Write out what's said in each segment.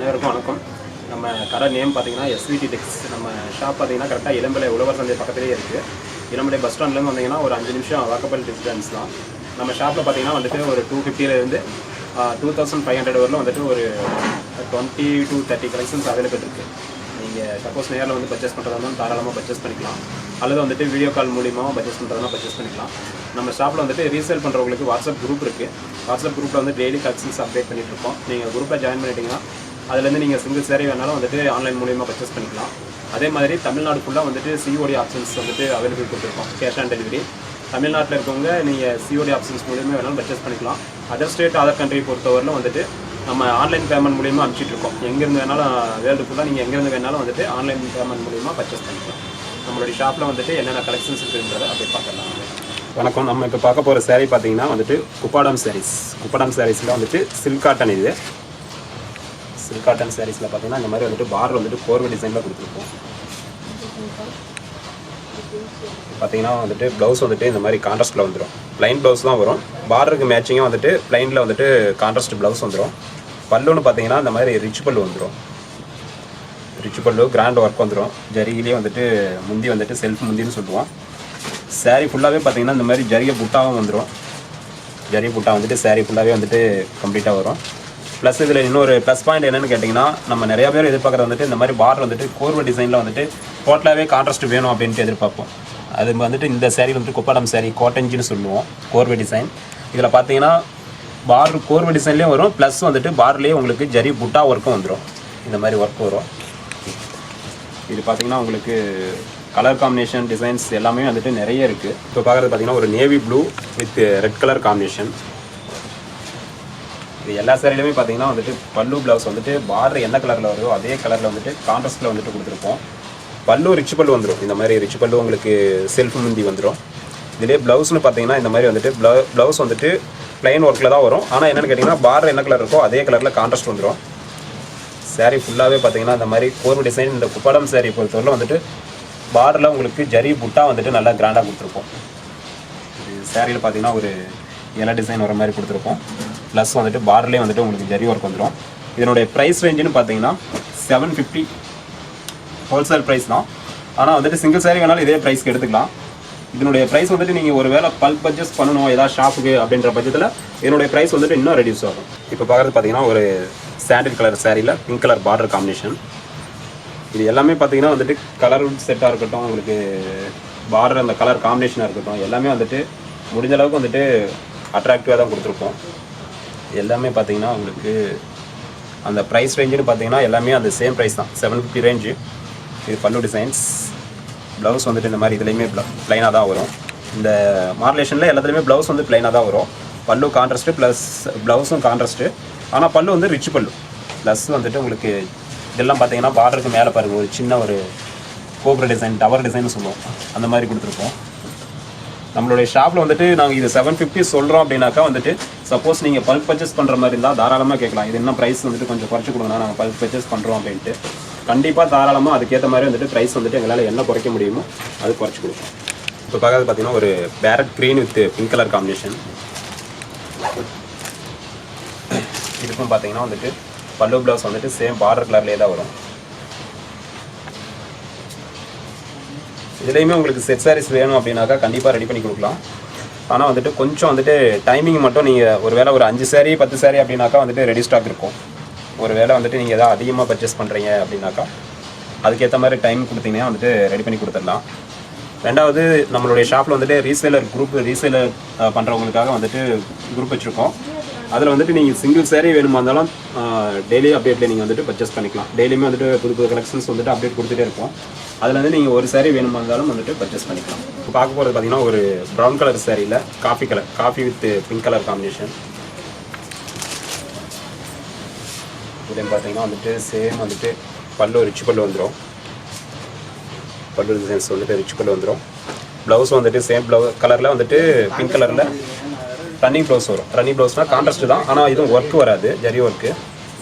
அனைவருக்கும் வணக்கம். நம்ம கடை நேம் பார்த்தீங்கன்னா svttex. நம்ம ஷாப் பார்த்தீங்கன்னா கரெக்டாக இளம்பிள்ளை உழவர் சந்தை பக்கத்துலேயே இருக்குது. இளம்பிள்ளை பஸ் ஸ்டாண்ட்லேருந்து வந்தீங்கன்னா ஒரு 5 நிமிஷம் வாக்கபிள் டிஸ்டன்ஸ் தான். நம்ம ஷாப்பில் பார்த்தீங்கன்னா வந்துட்டு ஒரு 250லேருந்து 2500 வரலும் வந்துட்டு ஒரு 20 to 30 கலெக்ஷன்ஸ் அவைலபிள் இருக்குது. நீங்கள் சப்போஸ் நேரில் வந்து பர்ச்சேஸ் பண்ணுறதா இருந்தாலும் தாராளமாக பர்ச்சேஸ் பண்ணிக்கலாம், அல்லது வந்துட்டு வீடியோ கால் மூலியமாக பர்ச்சேஸ் பண்ணுறதுனா பர்ச்சேஸ் பண்ணிக்கலாம். நம்ம ஷாப்பில் வந்துட்டு ரீசேல் பண்ணுறவங்களுக்கு வாட்ஸ்அப் குரூப் இருக்குது. வாட்ஸ்அப் குரூப்பில் வந்து டெய்லி கலெக்ஷன்ஸ் அப்டேட் பண்ணிகிட்டு இருக்கோம். நீங்கள் குரூப்பில் ஜாயின் பண்ணிட்டீங்கன்னா அதுலேருந்து நீங்கள் சிங்கிள் சேரீ வேணாலும் வந்துட்டு ஆன்லைன் மூலியமாக பர்ச்சேஸ் பண்ணிக்கலாம். அதே மாதிரி தமிழ்நாடு ஃபுல்லாக வந்துட்டு சிஓடி ஆப்ஷன்ஸ் வந்துட்டு அவைலபிள் கொடுத்துருக்கோம், கேஷ் ஆன் டெலிவரி. தமிழ்நாட்டில் இருக்கவங்க நீங்கள் சிஓடி ஆப்ஷன்ஸ் மூலியமாக வேணாலும் பர்ச்சேஸ் பண்ணிக்கலாம். அதர் ஸ்டேட் அதர் கண்ட்ரி பொறுத்தவரையிலும் வந்துட்டு நம்ம ஆன்லைன் பேமெண்ட் மூலியமாக அனுப்பிச்சிட்ருக்கோம். எங்கேருந்து வேணாலும் வேர்ல்டு ஃபுல்லாக நீங்கள் எங்கேருந்து வேணாலும் வந்துட்டு ஆன்லைன் பேமெண்ட் மூலியமாக பர்ச்சேஸ் பண்ணிக்கலாம். நம்மளுடைய ஷாப்பில் வந்துட்டு என்னென்ன கலெக்ஷன்ஸ் இருக்குன்றதை அப்படியே பார்க்கலாம். வணக்கம். நம்ம இப்போ பார்க்க போகிற சேரீ பார்த்தீங்கன்னா வந்துட்டு குப்பாடம் சாரீஸ். குப்பாடம் சாரீஸில் வந்துட்டு சில்க் காட்டன். இது சில்க் காட்டன் சாரீஸில் பார்த்தீங்கன்னா இந்த மாதிரி வந்துட்டு பார்டர் வந்துட்டு கோர்வை டிசைனில் கொடுத்துருப்போம். பார்த்தீங்கன்னா வந்துட்டு ப்ளவுஸ் வந்துட்டு இந்த மாதிரி கான்ட்ராஸ்ட்டில் வந்துடும். ப்ளைன் ப்ளவுஸ் தான் வரும். பார்டருக்கு மேட்சிங்காக வந்துட்டு ப்ளைனில் வந்துட்டு கான்ட்ராஸ்ட் ப்ளவுஸ் வந்துடும். பல்லுன்னு பார்த்தீங்கன்னா இந்த மாதிரி ரிச் பல்லு வந்துடும். ரிச் பல்லு கிராண்ட் ஒர்க் வந்துடும். ஜரிகிலேயே வந்துட்டு முந்தி வந்துட்டு செல்ஃப் முந்தின்னு சொல்லுவோம். சாரீ ஃபுல்லாகவே பார்த்தீங்கன்னா இந்த மாதிரி ஜரிகை புட்டாவும் வந்துடும். ஜரிகை புட்டா வந்துட்டு சாரீ ஃபுல்லாகவே வந்துட்டு கம்ப்ளீட்டாக வரும். ப்ளஸ் இதில் இன்னொரு ப்ளஸ் பாயிண்ட் என்னென்னு கேட்டிங்கன்னா, நம்ம நிறையா பேர் எதிர்பார்க்குறது வந்துட்டு இந்த மாதிரி பார்டர் வந்துட்டு கோர்வை டிசைனில் வந்துட்டு டோட்டலாகவே கான்ட்ராஸ்ட் வேணும் அப்படின்ட்டு எதிர்பார்ப்போம். அது வந்துட்டு இந்த சாரீ வந்துட்டு குப்பாடம் சாரீ காட்டன்ஜின்னு சொல்லுவோம், கோர்வை டிசைன். இதில் பார்த்தீங்கன்னா பார்டர் கோர்வை டிசைன்லேயும் வரும், ப்ளஸ் வந்துட்டு பார்டர்லேயே உங்களுக்கு ஜரி புட்டா ஒர்க்கும் வந்துடும். இந்த மாதிரி ஒர்க் வரும். இது பார்த்தீங்கன்னா உங்களுக்கு கலர் காம்பினேஷன் டிசைன்ஸ் எல்லாமே வந்துட்டு நிறைய இருக்குது. இப்போ பார்க்குறது பார்த்தீங்கன்னா ஒரு navy blue with red colour combination. இது எல்லா சாரிலையுமே பார்த்தீங்கன்னா வந்துட்டு பல்லு ப்ளவுஸ் வந்துட்டு பார்டர் எந்த கலரில் வருதோ அதே கலரில் வந்துட்டு கான்ட்ராஸ்ட்டில் வந்துட்டு கொடுத்துருப்போம். பல்லு ரிச் பல்லு வந்துடும். இந்த மாதிரி ரிச் பல்லு உங்களுக்கு செல்ஃப் முந்தி வந்துடும். இதிலே ப்ளவுஸ்னு பார்த்தீங்கன்னா இந்த மாதிரி வந்துட்டு ப்ளவுஸ் வந்துட்டு ப்ளைன் ஒர்க்கில் தான் வரும். ஆனால் என்னென்னு கேட்டிங்கன்னா பார்டர் என்ன கலர் இருக்கோ அதே கலரில் கான்ட்ராஸ்ட் வந்துடும். சாரீ ஃபுல்லாகவே பார்த்தீங்கன்னா இந்த மாதிரி கோர்வை டிசைன். இந்த குப்பாடம் சாரீ பொறுத்தவரை வந்துட்டு பார்டரில் உங்களுக்கு ஜரி புட்டா வந்துட்டு நல்லா கிராண்டாக கொடுத்துருப்போம். இது சாரியில் பார்த்தீங்கன்னா ஒரு இலை டிசைன் வர மாதிரி கொடுத்துருப்போம். ப்ளஸ் வந்துட்டு பார்டர்லேயே வந்துட்டு உங்களுக்கு ஜரி ஒர்க் வந்துடும். இதனுடைய ப்ரைஸ் ரேஞ்சுன்னு பார்த்தீங்கன்னா 750 ஹோல்சேல் ப்ரைஸ் தான். ஆனால் வந்துட்டு சிங்கிள் சாரீ வேணாலும் இதே ப்ரைஸ்க்கு எடுத்துக்கலாம். இதனுடைய ப்ரைஸ் வந்துட்டு நீங்கள் ஒரு வேளை பல்க் பர்ச்சேஸ் பண்ணணும் ஏதாவது ஷாப்புக்கு அப்படின்ற பட்சத்தில் இதனுடைய ப்ரைஸ் வந்துட்டு இன்னும் ரெடியூஸ் ஆகும். இப்போ பார்க்குறது பார்த்தீங்கன்னா ஒரு சாண்டில் கலர் சாரியில் பிங்க் கலர் பார்டர் காம்பினேஷன். இது எல்லாமே பார்த்தீங்கன்னா வந்துட்டு கலர் செட்டாக இருக்கட்டும், உங்களுக்கு பார்டர் அந்த கலர் காம்பினேஷனாக இருக்கட்டும், எல்லாமே வந்துட்டு முடிஞ்ச அளவுக்கு வந்துட்டு அட்ராக்டிவாக தான் கொடுத்துருப்போம். எல்லாமே பார்த்தீங்கன்னா உங்களுக்கு அந்த ப்ரைஸ் ரேஞ்சுன்னு பார்த்தீங்கன்னா எல்லாமே அந்த சேம் ப்ரைஸ் தான், 750 ரேஞ்சு. இது பல்லு டிசைன்ஸ். ப்ளவுஸ் வந்துட்டு இந்த மாதிரி இதுலேயுமே ப்ளைனாக தான் வரும். இந்த மார்லேஷனில் எல்லாத்துலேயுமே ப்ளவுஸ் வந்து ப்ளைனாக தான் வரும். பல்லு கான்ட்ராஸ்ட்டு ப்ளஸ் ப்ளவுஸும் கான்ட்ராஸ்ட்டு. ஆனால் பல்லு வந்து ரிச் பல்லு. ப்ளஸ் வந்துட்டு உங்களுக்கு இதெல்லாம் பார்த்தீங்கன்னா பார்டருக்கு மேலே பாருங்கள் ஒரு சின்ன ஒரு கோபுர டிசைன், டவர் டிசைன் சொல்லுவோம், அந்த மாதிரி கொடுத்துருப்போம். நம்மளுடைய ஷாப்பில் வந்துட்டு நாங்கள் இது 750 சொல்கிறோம் அப்படின்னாக்கா வந்துட்டு சப்போஸ் நீங்கள் பல்க் பர்ச்சேஸ் பண்ணுற மாதிரி இருந்தால் தாராளமாக கேட்கலாம். இது என்ன ப்ரைஸ் வந்துட்டு கொஞ்சம் குறைச்சி கொடுங்க, நாங்கள் பல்க் பர்ச்சேஸ் பண்ணுறோம் அப்படின்ட்டு கண்டிப்பாக தாராளமாக அதுக்கேற்ற மாதிரி வந்துட்டு ப்ரைஸ் வந்துட்டு எங்களால் என்ன குறைக்க முடியுமோ அது குறைச்சி கொடுப்போம். இப்போ பார்க்கறது பார்த்தீங்கன்னா ஒரு farad green with pink colour combination. இதுக்கும் பார்த்தீங்கன்னா வந்துட்டு பல்லு ப்ளவுஸ் வந்துட்டு சேம் பார்டர் கலர்லேயே தான் வரும். இதுலேயுமே உங்களுக்கு செட் சாரீஸ் வேணும் அப்படின்னாக்கா கண்டிப்பாக ரெடி பண்ணி கொடுக்கலாம். ஆனால் வந்துட்டு கொஞ்சம் வந்துட்டு டைமிங் மட்டும் நீங்கள் ஒரு வேளை ஒரு 5 சாரீ 10 சாரீ அப்படின்னாக்கா வந்துட்டு ரெடி ஸ்டாக் இருக்கும். ஒரு வேளை வந்துட்டு நீங்கள் எதாவது அதிகமாக பர்ச்சேஸ் பண்ணுறீங்க அப்படின்னாக்கா அதுக்கேற்ற மாதிரி டைம் கொடுத்தீங்கன்னா வந்துட்டு ரெடி பண்ணி கொடுத்துடலாம். ரெண்டாவது நம்மளுடைய ஷாப்பில் வந்துட்டு ரீசேலர் ரீசேலர் பண்ணுறவங்களுக்காக வந்துட்டு குரூப் வச்சுருக்கோம். அதில் வந்துட்டு நீங்கள் சிங்கிள் சாரீ வேணுமா இருந்தாலும் டெய்லி அப்டேட்டில் நீங்கள் வந்துட்டு பர்ச்சேஸ் பண்ணிக்கலாம். டெய்லியுமே வந்துட்டு புது கலெக்ஷன்ஸ் வந்துட்டு அப்டேட் கொடுத்துட்டே இருப்போம். அதில் வந்து நீங்கள் ஒரு சாரீ வேணுமா இருந்தாலும் வந்துட்டு பர்ச்சேஸ் பண்ணிக்கலாம். இப்போ பார்க்க போகிறது பார்த்தீங்கன்னா ஒரு ப்ரௌன் கலர் சாரியில் coffee with pink colour combination. இதுலேயும் பார்த்தீங்கன்னா வந்துட்டு சேம் வந்துட்டு பல்லு ரிச் பல்லு வந்துடும். பல்லு டிசைன்ஸ் வந்துட்டு ரிச் பல்லு வந்துடும். ப்ளவுஸ் வந்துட்டு சேம் கலரில் வந்துட்டு பிங்க் கலரில் ரன்னிங் ப்ளவுஸ் வரும். ரன்னிங் ப்ளவுஸ்னால் கான்ட்ராஸ்ட் தான், ஆனால் இதுவும் ஒர்க் வராது, ஜரி ஒர்க்கு.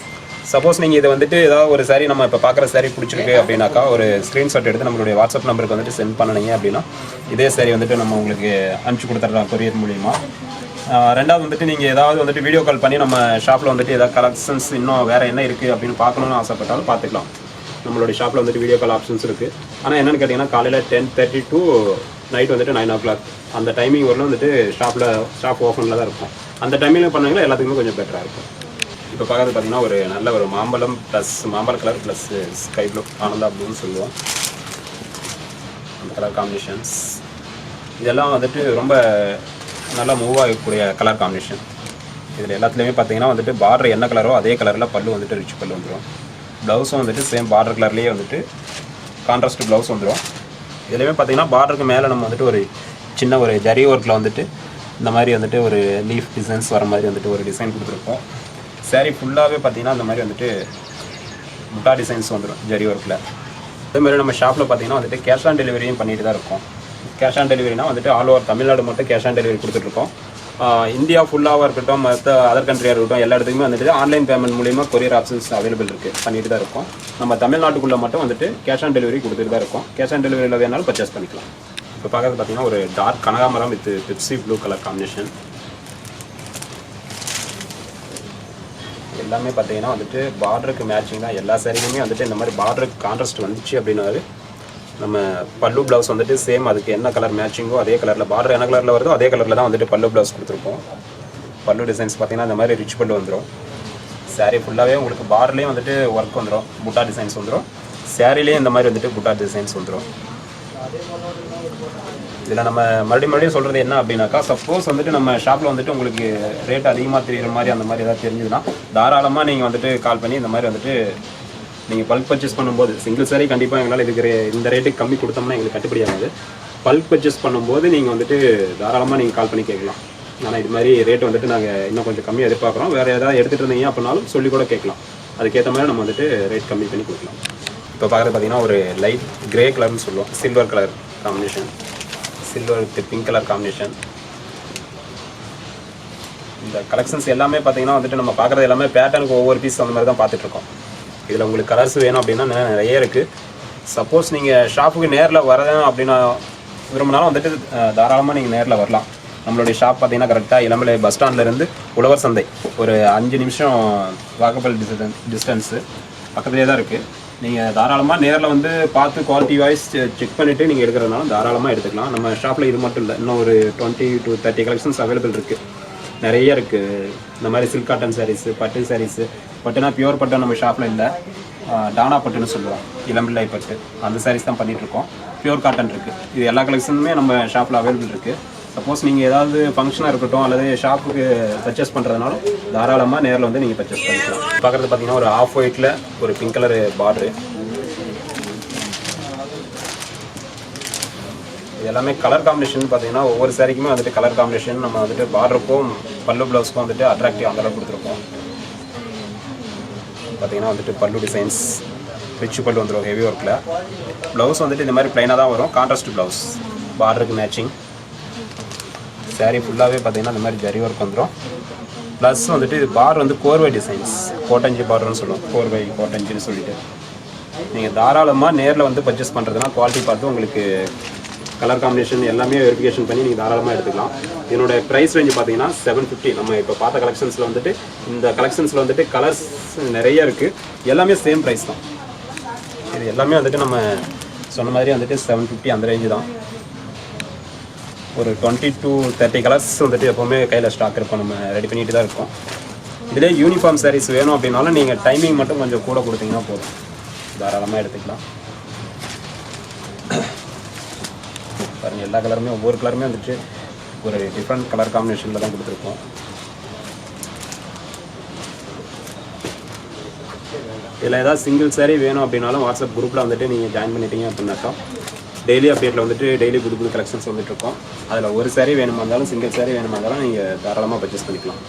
சப்போஸ் நீங்கள் இதை வந்துட்டு ஏதாவது ஒரு சாரீ நம்ம இப்போ பார்க்குற சாரீ பிடிச்சிருக்கு அப்படின்னாக்கா ஒரு ஸ்க்ரீன்ஷாட் எடுத்து நம்மளுடைய வாட்ஸ்அப் நம்பருக்கு வந்துட்டு சென்ட் பண்ணினீங்க அப்படின்னா இதே சாரீ வந்துட்டு நம்ம உங்களுக்கு அனுப்பிச்சி கொடுத்துட்றோம் கொரியர் மூலிமா. ரெண்டாவது வந்துட்டு நீங்கள் ஏதாவது வந்துட்டு வீடியோ கால் பண்ணி நம்ம ஷாப்பில் வந்துட்டு ஏதாவது கலெக்ஷன்ஸ் இன்னும் வேறு என்ன இருக்குது அப்படின்னு பார்க்கணுன்னு ஆசைப்பட்டாலும் பார்த்துக்கலாம். நம்மளுடைய ஷாப்பில் வந்துட்டு வீடியோ கால் ஆப்ஷன்ஸ் இருக்குது. ஆனால் என்னென்னு கேட்டிங்கன்னா காலையில் 10:30 to நைட் வந்துட்டு 9 o'clock அந்த டைமிங் வரலும் வந்துட்டு ஷாப் ஓப்பனில் தான் இருக்கும். அந்த டைமிங்கில் பண்ணாங்களா எல்லாத்துக்குமே கொஞ்சம் பெட்டராக இருக்கும். இப்போ பார்க்கறது பார்த்திங்கன்னா ஒரு நல்ல ஒரு மாம்பழம் ப்ளஸ் மாம்பழ கலர் ப்ளஸ் ஸ்கை ப்ளூ ஆனந்தா ப்ளூன்னு சொல்லுவோம். அந்த கலர் காம்பினேஷன்ஸ் இதெல்லாம் வந்துட்டு ரொம்ப நல்லா மூவ் ஆகக்கூடிய கலர் காம்பினேஷன். இதில் எல்லாத்துலேயுமே பார்த்தீங்கன்னா வந்துட்டு பார்டர் என்ன கலரோ அதே கலரில் பல்லு வந்துட்டு ரிச் பல்லு வந்துடும். ப்ளவுஸும் வந்துட்டு சேம் பார்டர் கலர்லேயே வந்துட்டு கான்ட்ராஸ்ட் ப்ளவுஸ் வந்துடும். இதுலேயுமே பார்த்தீங்கன்னா பார்டருக்கு மேலே நம்ம வந்துட்டு ஒரு சின்ன ஒரு ஜரி ஒர்க்கில் வந்துட்டு இந்த மாதிரி வந்துட்டு ஒரு லீஃப் டிசைன்ஸ் வர மாதிரி வந்துட்டு ஒரு டிசைன் கொடுத்துருப்போம். சாரீ ஃபுல்லாகவே பார்த்தீங்கன்னா இந்த மாதிரி வந்துட்டு முட்டா டிசைன்ஸ் வந்துடும் ஜரி ஒர்க்கில். அதேமாதிரி நம்ம ஷாப்பில் பார்த்தீங்கன்னா வந்துட்டு கேஷ் ஆன் டெலிவரியும் பண்ணிட்டு தான் இருக்கும். கேஷ் ஆன் டெலிவரினா வந்துட்டு ஆல் ஓவர் தமிழ்நாடு மட்டும் கேஷ் ஆன் டெலிவரி கொடுத்துட்ருக்கோம். இந்தியா ஃபுல்லாக இருக்கட்டும் மற்ற அதர் கண்ட்ரியாக இருக்கட்டும் எல்லா இடத்துக்குமே வந்துட்டு ஆன்லைன் பேமெண்ட் மூலிமா கொரியர் ஆப்ஷன்ஸ் அவைலபிள் இருக்குது, பண்ணிட்டு தான் இருக்கும். நம்ம தமிழ்நாட்டுக்குள்ளே மட்டும் வந்துட்டு கேஷ் ஆன் டெலிவரி கொடுத்துட்டு தான் இருக்கும். கேஷ் ஆன் டெலிவரியில் வேணாலும் பர்ச்சேஸ் பண்ணிக்கலாம். இப்போ பார்க்கறது பார்த்தீங்கன்னா ஒரு டார்க் கனகாமரம் with Pepsi blue colour combination. எல்லாமே பார்த்தீங்கன்னா வந்துட்டு பார்டருக்கு மேட்சிங் தான். எல்லா சாரிலையுமே வந்துட்டு இந்த மாதிரி பார்டருக்கு கான்ட்ராஸ்ட் வந்துச்சு அப்படின்னாரு நம்ம பல்லு ப்ளவுஸ் வந்துட்டு சேம் அதுக்கு என்ன கலர் மேட்சிங்கோ அதே கலரில் பார்டர் என்ன கலரில் வருதோ அதே கலரில் தான் வந்துட்டு பல்லு ப்ளவுஸ் கொடுத்துருப்போம். பல்லு டிசைன்ஸ் பார்த்தீங்கன்னா இந்த மாதிரி ரிச் பல்லு வந்துடும். சாரீ ஃபுல்லாகவே உங்களுக்கு பார்டர்லேயும் வந்துட்டு ஒர்க் வந்துடும், புட்டா டிசைன்ஸ் வந்துடும். சாரீலேயும் இந்த மாதிரி வந்துட்டு புட்டா டிசைன்ஸ் வந்துடும். இதில் நம்ம மறுபடியும் சொல்கிறது என்ன அப்படின்னாக்கா, சப்போஸ் வந்துட்டு நம்ம ஷாப்பில் வந்துட்டு உங்களுக்கு ரேட் அதிகமாக தெரிகிற மாதிரி அந்த மாதிரி ஏதாவது தெரிஞ்சுதுன்னா தாராளமாக நீங்கள் வந்துட்டு கால் பண்ணி இந்த மாதிரி வந்துட்டு நீங்கள் பல்க் பர்ச்சேஸ் பண்ணும்போது சிங்கிள் சாரீ கண்டிப்பாக எங்களால் இதுக்கு இந்த ரேட்டுக்கு கம்மி கொடுத்தோம்னா எங்களுக்கு கட்டுப்படி ஆகாது. பல்க் பர்ச்சேஸ் பண்ணும்போது நீங்கள் வந்துட்டு தாராளமாக நீங்கள் கால் பண்ணி கேட்கலாம். ஆனால் இது மாதிரி ரேட் வந்துட்டு நாங்கள் இன்னும் கொஞ்சம் கம்மியாக எதிர்பார்க்குறோம், வேறு ஏதாவது எடுத்துகிட்டு இருந்தீங்க அப்படின்னாலும் சொல்லி கூட கேட்கலாம். அதுக்கேற்ற மாதிரி நம்ம வந்துட்டு ரேட் கம்மி பண்ணி கொடுக்கலாம். இப்போ பார்க்குறது பார்த்திங்கன்னா ஒரு லைட் கிரே கலர்னு சொல்லுவோம், silver colour combination, silver with pink colour combination. இந்த கலெக்ஷன்ஸ் எல்லாமே பார்த்திங்கன்னா வந்துட்டு நம்ம பார்க்குறது எல்லாமே பேட்டர்னுக்கு ஒவ்வொரு பீஸ் அந்த மாதிரி தான் பார்த்துட்ருக்கோம். இதில் உங்களுக்கு கலர்ஸ் வேணும் அப்படின்னா நிறைய இருக்குது. சப்போஸ் நீங்கள் ஷாப்புக்கு நேரில் வரேன் அப்படின்னா விரும்பினாலும் வந்துட்டு தாராளமாக நீங்கள் நேரில் வரலாம். நம்மளுடைய ஷாப் பார்த்தீங்கன்னா கரெக்டாக இளம்பிள்ளை பஸ் ஸ்டாண்ட்லேருந்து உழவர் சந்தை ஒரு 5 நிமிஷம் வாக்கபிள் டிஸ்டன்ஸு பக்கத்துலேயே தான் இருக்குது. நீங்கள் தாராளமாக நேரில் வந்து பார்த்து குவாலிட்டி வைஸ் செக் பண்ணிவிட்டு நீங்கள் எடுக்கிறதுனாலும் தாராளமாக எடுத்துக்கலாம். நம்ம ஷாப்பில் இது மட்டும் இல்லை, இன்னும் ஒரு 20 to 30 கலெக்ஷன்ஸ் அவைலபிள் இருக்குது, நிறைய இருக்குது. இந்த மாதிரி சில்க் காட்டன் சாரீஸு, பட்டு சாரீஸு, பட்டுனா பியூர் பட்டு நம்ம ஷாப்பில் இல்லை, டானா பட்டுன்னு சொல்லுவோம், இளம்பிள்ளை பட்டு, அந்த சாரீஸ் தான் பண்ணிகிட்ருக்கோம். பியூர் காட்டன் இருக்குது. இது எல்லா கலெக்ஷனுமே நம்ம ஷாப்பில் அவைலபிள் இருக்குது. சப்போஸ் நீங்கள் ஏதாவது ஃபங்க்ஷனாக இருக்கட்டும் அல்லது ஷாப்புக்கு பர்ச்சேஸ் பண்ணுறதுனாலும் தாராளமாக நேரில் வந்து நீங்கள் பர்ச்சேஸ் பண்ணிக்கலாம். பார்க்குறது பார்த்தீங்கன்னா ஒரு ஆஃப் ஒயிட்டில் ஒரு பிங்க் கலர் பார்டரு. இது எல்லாமே கலர் காம்பினேஷன் பார்த்தீங்கன்னா ஒவ்வொரு சாரிக்குமே வந்துட்டு கலர் காம்பினேஷன் நம்ம வந்துட்டு பார்டருக்கும் பல்லு ப்ளவுஸ்க்கும் வந்துட்டு அட்ராக்டிவ் அந்தளவு கொடுத்துருக்கோம். பார்த்தீங்கன்னா வந்துட்டு பல்லு டிசைன்ஸ் ரிச் பல்லு வந்துடும் ஹெவி ஒர்க்கில். ப்ளவுஸ் வந்துட்டு இந்த மாதிரி ப்ளைனாக தான் வரும், கான்ட்ராஸ்ட் ப்ளவுஸ் பார்டருக்கு மேட்சிங். சாரீ ஃபுல்லாகவே பார்த்தீங்கன்னா இந்த மாதிரி ஜரி ஒர்க் வந்துடும். ப்ளஸ் வந்துட்டு இது பார் வந்து கோர்வை டிசைன்ஸ், கோட்டஞ்சி பார்டர்னு சொல்லுவோம், கோர்வை கோட்டஞ்சின்னு சொல்லிட்டு. நீங்கள் தாராளமாக நேரில் வந்து பர்ச்சேஸ் பண்ணுறதுனா குவாலிட்டி பார்த்து உங்களுக்கு கலர் காம்பினேஷன் எல்லாமே வெரிஃபிகேஷன் பண்ணி நீங்கள் தாராளமாக எடுத்துக்கலாம். என்னோட ப்ரைஸ் ரேஞ்சு பார்த்தீங்கன்னா 750. நம்ம இப்போ பார்த்த கலெக்ஷன்ஸில் வந்துட்டு இந்த கலெக்ஷன்ஸில் வந்துட்டு கலர்ஸ் நிறைய இருக்குது, எல்லாமே சேம் ப்ரைஸ் தான். இது எல்லாமே வந்துட்டு நம்ம சொன்ன மாதிரி வந்துட்டு 750 அந்த ரேஞ்சு தான். ஒரு 20 to 30 கலர்ஸ் வந்துட்டு எப்போவுமே கையில் ஸ்டாக் இருக்கும், நம்ம ரெடி பண்ணிட்டு தான் இருக்கோம். இதிலே யூனிஃபார்ம் சாரீஸ் வேணும் அப்படின்னாலும் நீங்கள் டைமிங் மட்டும் கொஞ்சம் கூட கொடுத்தீங்கன்னா போதும், தாராளமாக எடுத்துக்கலாம். பாருங்கள் எல்லா கலருமே ஒவ்வொரு கலருமே வந்துட்டு ஒரு டிஃப்ரெண்ட் கலர் காம்பினேஷனில் தான் கொடுத்துருக்கோம். இதில் ஏதாவது சிங்கிள் சாரீ வேணும் அப்படின்னாலும் வாட்ஸ்அப் குரூப்பில் வந்துட்டு நீங்கள் ஜாயின் பண்ணிட்டீங்க அப்படின்னாக்கா டெய்லி அப்டேட்டில் வந்துட்டு டெய்லி புது புது கலெக்ஷன்ஸ் வந்துட்டு இருக்கோம். அதில் ஒரு சாரீ வேணுமா இருந்தாலும் சிங்கிள் சாரீ வேணுமா இருந்தாலும் நீங்கள் தாராளமாக பர்ச்சேஸ் பண்ணிக்கலாம்.